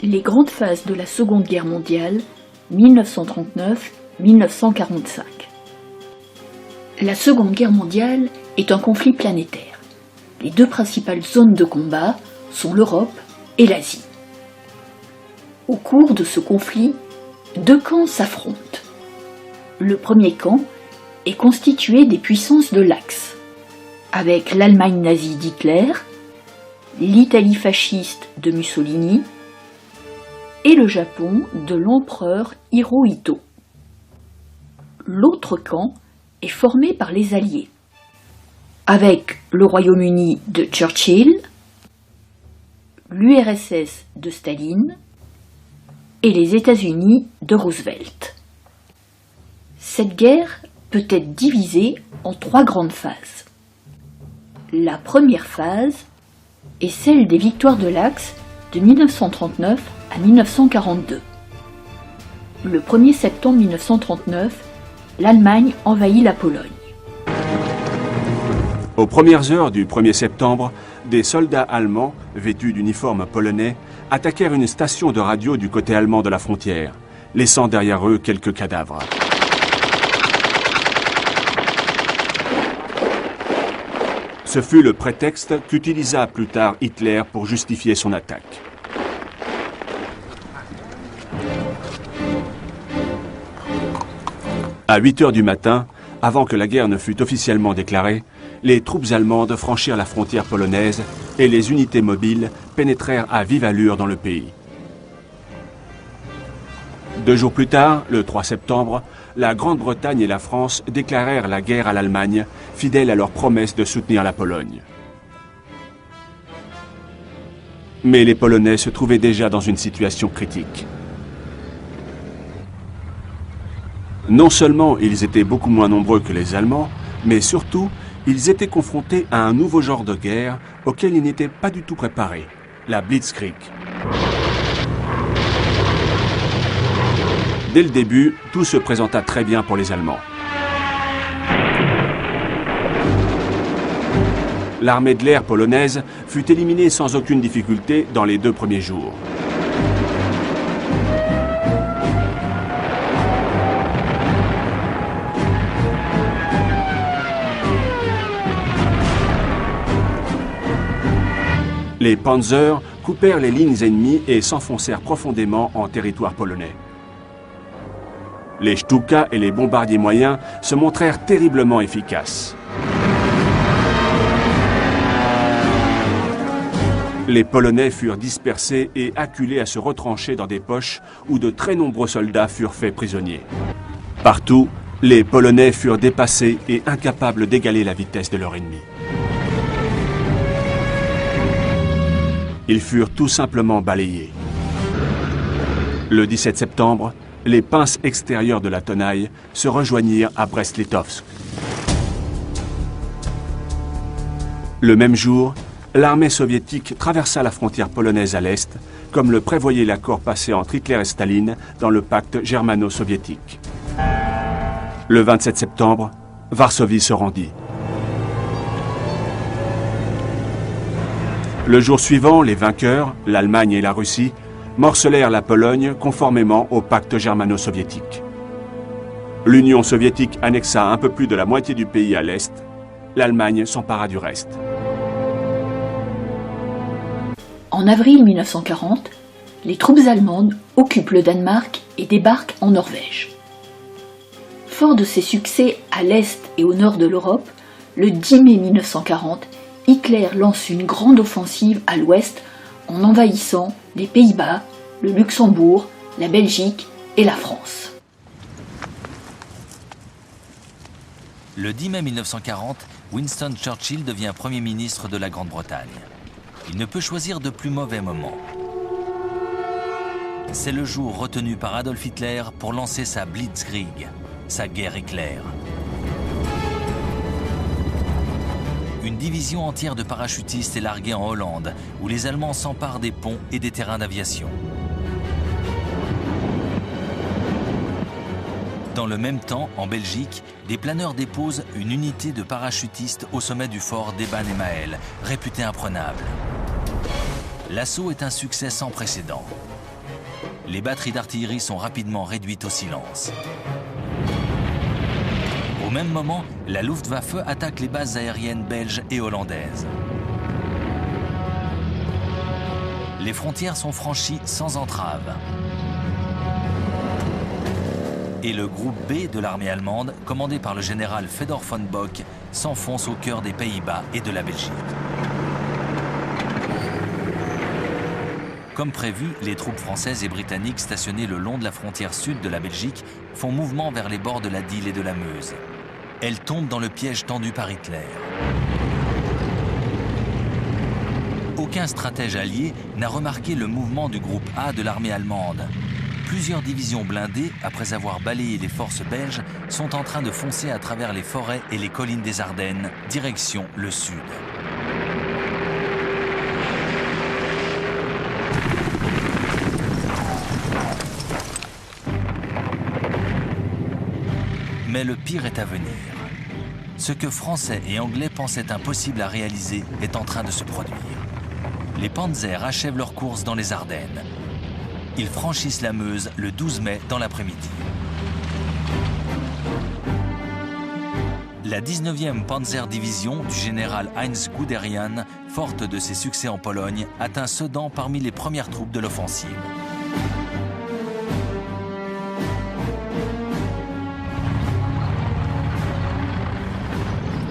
Les grandes phases de la Seconde Guerre mondiale, 1939-1945. La Seconde Guerre mondiale est un conflit planétaire. Les deux principales zones de combat sont l'Europe et l'Asie. Au cours de ce conflit, deux camps s'affrontent. Le premier camp est constitué des puissances de l'Axe, avec l'Allemagne nazie d'Hitler, l'Italie fasciste de Mussolini et le Japon de l'empereur Hirohito. L'autre camp est formé par les Alliés, avec le Royaume-Uni de Churchill, l'URSS de Staline et les États-Unis de Roosevelt. Cette guerre peut être divisée en trois grandes phases. La première phase est celle des victoires de l'Axe de 1939 à 1942. Le 1er septembre 1939, l'Allemagne envahit la Pologne. Aux premières heures du 1er septembre, des soldats allemands, vêtus d'uniformes polonais, attaquèrent une station de radio du côté allemand de la frontière, laissant derrière eux quelques cadavres. Ce fut le prétexte qu'utilisa plus tard Hitler pour justifier son attaque. À 8 heures du matin, avant que la guerre ne fût officiellement déclarée, les troupes allemandes franchirent la frontière polonaise et les unités mobiles pénétrèrent à vive allure dans le pays. 2 jours plus tard, le 3 septembre, la Grande-Bretagne et la France déclarèrent la guerre à l'Allemagne, fidèles à leur promesse de soutenir la Pologne. Mais les Polonais se trouvaient déjà dans une situation critique. Non seulement ils étaient beaucoup moins nombreux que les Allemands, mais surtout, ils étaient confrontés à un nouveau genre de guerre auquel ils n'étaient pas du tout préparés, la Blitzkrieg. Dès le début, tout se présenta très bien pour les Allemands. L'armée de l'air polonaise fut éliminée sans aucune difficulté dans les 2 premiers jours. Les Panzers coupèrent les lignes ennemies et s'enfoncèrent profondément en territoire polonais. Les Stuka et les bombardiers moyens se montrèrent terriblement efficaces. Les Polonais furent dispersés et acculés à se retrancher dans des poches où de très nombreux soldats furent faits prisonniers. Partout, les Polonais furent dépassés et incapables d'égaler la vitesse de leur ennemi. Ils furent tout simplement balayés. Le 17 septembre, les pinces extérieures de la tenaille se rejoignirent à Brest-Litovsk. Le même jour, l'armée soviétique traversa la frontière polonaise à l'est, comme le prévoyait l'accord passé entre Hitler et Staline dans le pacte germano-soviétique. Le 27 septembre, Varsovie se rendit. Le jour suivant, les vainqueurs, l'Allemagne et la Russie, morcelèrent la Pologne conformément au pacte germano-soviétique. L'Union soviétique annexa un peu plus de la moitié du pays à l'est. L'Allemagne s'empara du reste. En avril 1940, les troupes allemandes occupent le Danemark et débarquent en Norvège. Fort de ses succès à l'est et au nord de l'Europe, le 10 mai 1940, Hitler lance une grande offensive à l'ouest en envahissant les Pays-Bas, le Luxembourg, la Belgique et la France. Le 10 mai 1940, Winston Churchill devient Premier ministre de la Grande-Bretagne. Il ne peut choisir de plus mauvais moment. C'est le jour retenu par Adolf Hitler pour lancer sa Blitzkrieg, sa guerre éclair. Une division entière de parachutistes est larguée en Hollande, où les Allemands s'emparent des ponts et des terrains d'aviation. Dans le même temps, en Belgique, des planeurs déposent une unité de parachutistes au sommet du fort d'Eban-Emael, réputé imprenable. L'assaut est un succès sans précédent. Les batteries d'artillerie sont rapidement réduites au silence. Au même moment, la Luftwaffe attaque les bases aériennes belges et hollandaises. Les frontières sont franchies sans entrave. Et le groupe B de l'armée allemande, commandé par le général Fedor von Bock, s'enfonce au cœur des Pays-Bas et de la Belgique. Comme prévu, les troupes françaises et britanniques stationnées le long de la frontière sud de la Belgique font mouvement vers les bords de la Dyle et de la Meuse. Elles tombent dans le piège tendu par Hitler. Aucun stratège allié n'a remarqué le mouvement du groupe A de l'armée allemande. Plusieurs divisions blindées, après avoir balayé les forces belges, sont en train de foncer à travers les forêts et les collines des Ardennes, direction le sud. Mais le pire est à venir. Ce que Français et Anglais pensaient impossible à réaliser est en train de se produire. Les Panzers achèvent leur course dans les Ardennes. Ils franchissent la Meuse le 12 mai dans l'après-midi. La 19e Panzer-Division du général Heinz Guderian, forte de ses succès en Pologne, atteint Sedan parmi les premières troupes de l'offensive.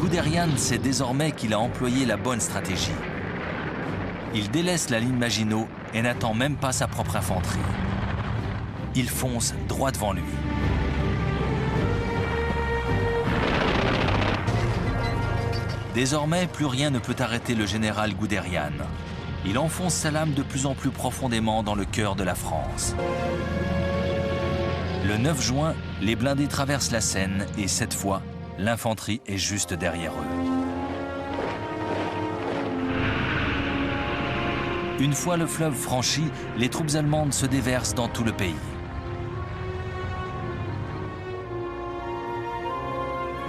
Guderian sait désormais qu'il a employé la bonne stratégie. Il délaisse la ligne Maginot et n'attend même pas sa propre infanterie. Il fonce droit devant lui. Désormais, plus rien ne peut arrêter le général Guderian. Il enfonce sa lame de plus en plus profondément dans le cœur de la France. Le 9 juin, les blindés traversent la Seine et cette fois, l'infanterie est juste derrière eux. Une fois le fleuve franchi, les troupes allemandes se déversent dans tout le pays.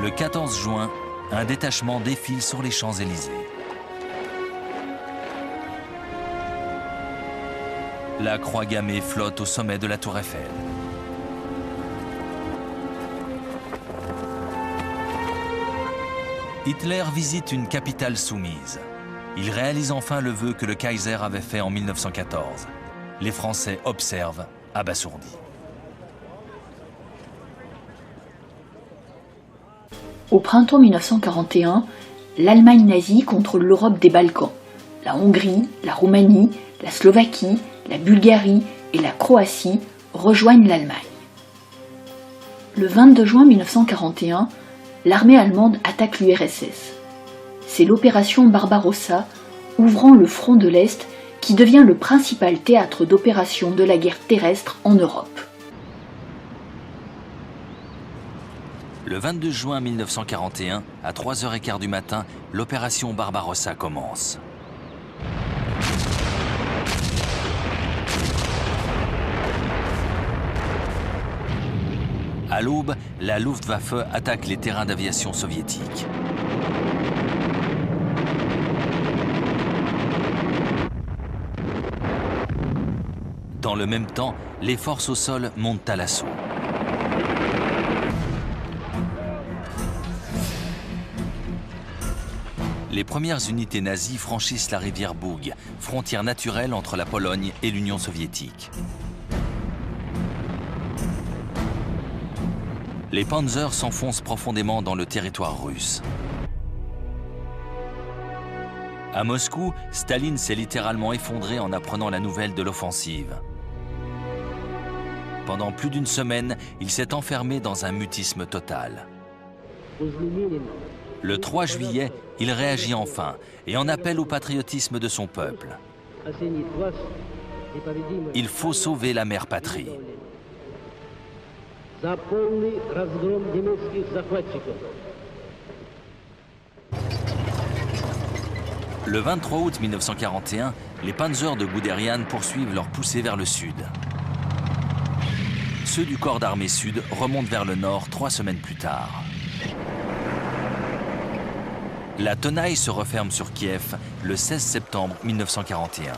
Le 14 juin, un détachement défile sur les Champs-Élysées. La croix gammée flotte au sommet de la Tour Eiffel. Hitler visite une capitale soumise. Il réalise enfin le vœu que le Kaiser avait fait en 1914. Les Français observent, abasourdis. Au printemps 1941, l'Allemagne nazie contrôle l'Europe des Balkans. La Hongrie, la Roumanie, la Slovaquie, la Bulgarie et la Croatie rejoignent l'Allemagne. Le 22 juin 1941, l'armée allemande attaque l'URSS. C'est l'opération Barbarossa, ouvrant le front de l'Est, qui devient le principal théâtre d'opération de la guerre terrestre en Europe. Le 22 juin 1941, à 3h15 du matin, l'opération Barbarossa commence. À l'aube, la Luftwaffe attaque les terrains d'aviation soviétiques. Dans le même temps, les forces au sol montent à l'assaut. Les premières unités nazies franchissent la rivière Boug, frontière naturelle entre la Pologne et l'Union soviétique. Les Panzers s'enfoncent profondément dans le territoire russe. À Moscou, Staline s'est littéralement effondré en apprenant la nouvelle de l'offensive. Pendant plus d'une semaine, il s'est enfermé dans un mutisme total. Le 3 juillet, il réagit enfin et en appelle au patriotisme de son peuple. Il faut sauver la mère patrie. Le 23 août 1941, les Panzers de Guderian poursuivent leur poussée vers le sud. Ceux du corps d'armée sud remontent vers le nord 3 semaines plus tard. La tenaille se referme sur Kiev le 16 septembre 1941.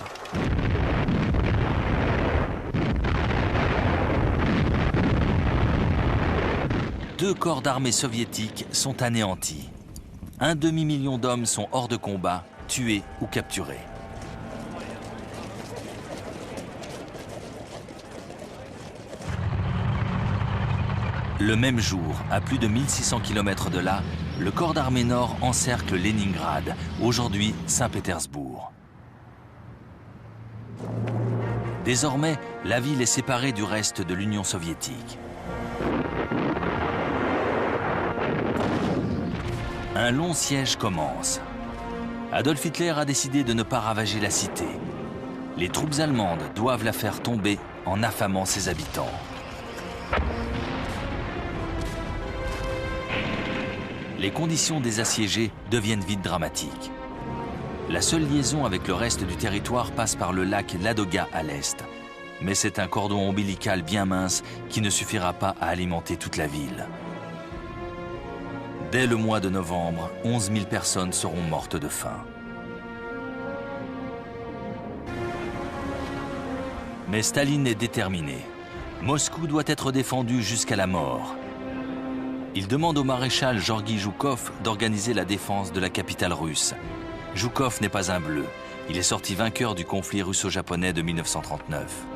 2 corps d'armée soviétiques sont anéantis. Un demi-million d'hommes sont hors de combat, tués ou capturés. Le même jour, à plus de 1600 km de là, le corps d'armée nord encercle Leningrad, aujourd'hui Saint-Pétersbourg. Désormais, la ville est séparée du reste de l'Union soviétique. Un long siège commence. Adolf Hitler a décidé de ne pas ravager la cité. Les troupes allemandes doivent la faire tomber en affamant ses habitants. Les conditions des assiégés deviennent vite dramatiques. La seule liaison avec le reste du territoire passe par le lac Ladoga à l'est. Mais c'est un cordon ombilical bien mince qui ne suffira pas à alimenter toute la ville. Dès le mois de novembre, 11 000 personnes seront mortes de faim. Mais Staline est déterminé. Moscou doit être défendu jusqu'à la mort. Il demande au maréchal Georgi Zhukov d'organiser la défense de la capitale russe. Zhukov n'est pas un bleu. Il est sorti vainqueur du conflit russo-japonais de 1939.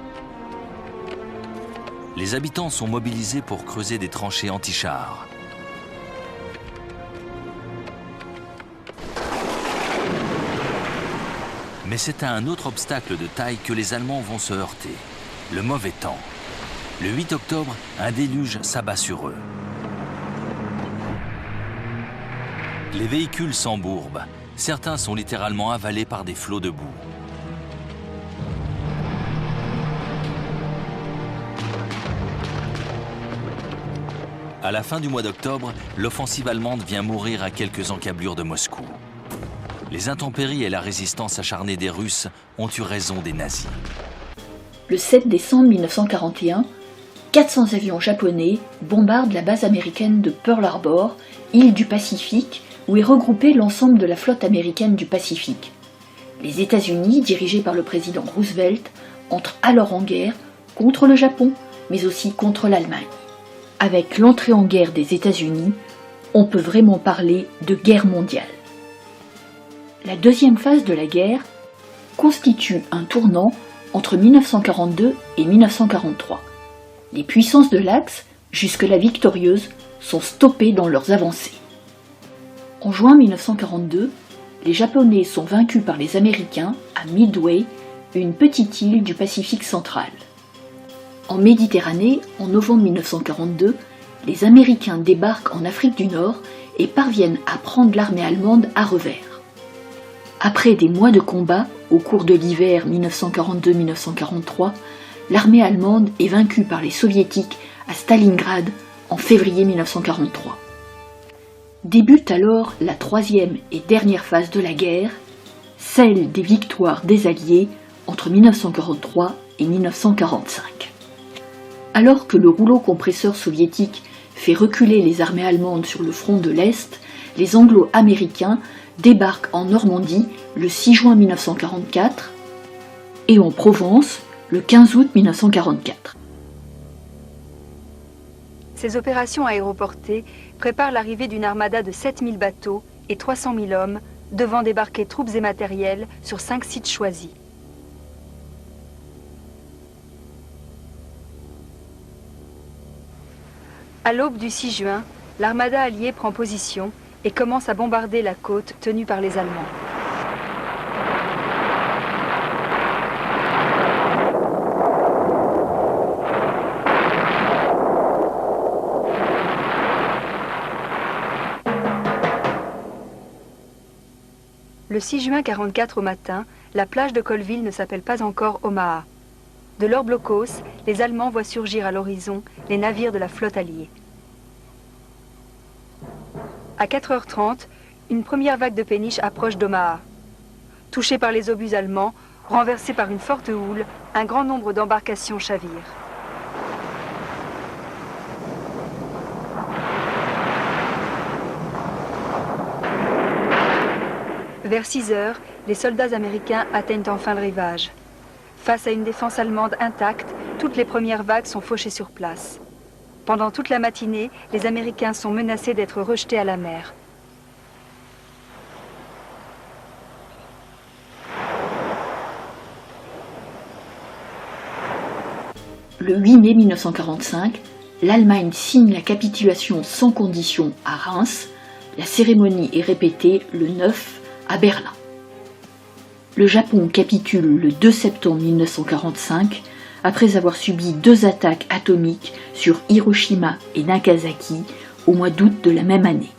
Les habitants sont mobilisés pour creuser des tranchées anti-chars. Mais c'est à un autre obstacle de taille que les Allemands vont se heurter, le mauvais temps. Le 8 octobre, un déluge s'abat sur eux. Les véhicules s'embourbent. Certains sont littéralement avalés par des flots de boue. À la fin du mois d'octobre, l'offensive allemande vient mourir à quelques encablures de Moscou. Les intempéries et la résistance acharnée des Russes ont eu raison des nazis. Le 7 décembre 1941, 400 avions japonais bombardent la base américaine de Pearl Harbor, île du Pacifique, où est regroupée l'ensemble de la flotte américaine du Pacifique. Les États-Unis, dirigés par le président Roosevelt, entrent alors en guerre contre le Japon, mais aussi contre l'Allemagne. Avec l'entrée en guerre des États-Unis, on peut vraiment parler de guerre mondiale. La deuxième phase de la guerre constitue un tournant entre 1942 et 1943. Les puissances de l'Axe, jusque-là victorieuses, sont stoppées dans leurs avancées. En juin 1942, les Japonais sont vaincus par les Américains à Midway, une petite île du Pacifique central. En Méditerranée, en novembre 1942, les Américains débarquent en Afrique du Nord et parviennent à prendre l'armée allemande à revers. Après des mois de combats, au cours de l'hiver 1942-1943, l'armée allemande est vaincue par les Soviétiques à Stalingrad en février 1943. Débute alors la troisième et dernière phase de la guerre, celle des victoires des Alliés entre 1943 et 1945. Alors que le rouleau compresseur soviétique fait reculer les armées allemandes sur le front de l'Est, les Anglo-Américains débarquent en Normandie le 6 juin 1944 et en Provence le 15 août 1944. Ces opérations aéroportées préparent l'arrivée d'une armada de 7000 bateaux et 300 000 hommes devant débarquer troupes et matériels sur 5 sites choisis. À l'aube du 6 juin, l'armada alliée prend position et commence à bombarder la côte tenue par les Allemands. Le 6 juin 1944 au matin, la plage de Colville ne s'appelle pas encore Omaha. De leur blocos, les Allemands voient surgir à l'horizon les navires de la flotte alliée. À 4h30, une première vague de péniches approche d'Omaha. Touchés par les obus allemands, renversés par une forte houle, un grand nombre d'embarcations chavirent. Vers 6 heures, les soldats américains atteignent enfin le rivage. Face à une défense allemande intacte, toutes les premières vagues sont fauchées sur place. Pendant toute la matinée, les Américains sont menacés d'être rejetés à la mer. Le 8 mai 1945, l'Allemagne signe la capitulation sans condition à Reims. La cérémonie est répétée le 9 à Berlin. Le Japon capitule le 2 septembre 1945 après avoir subi 2 attaques atomiques sur Hiroshima et Nagasaki au mois d'août de la même année.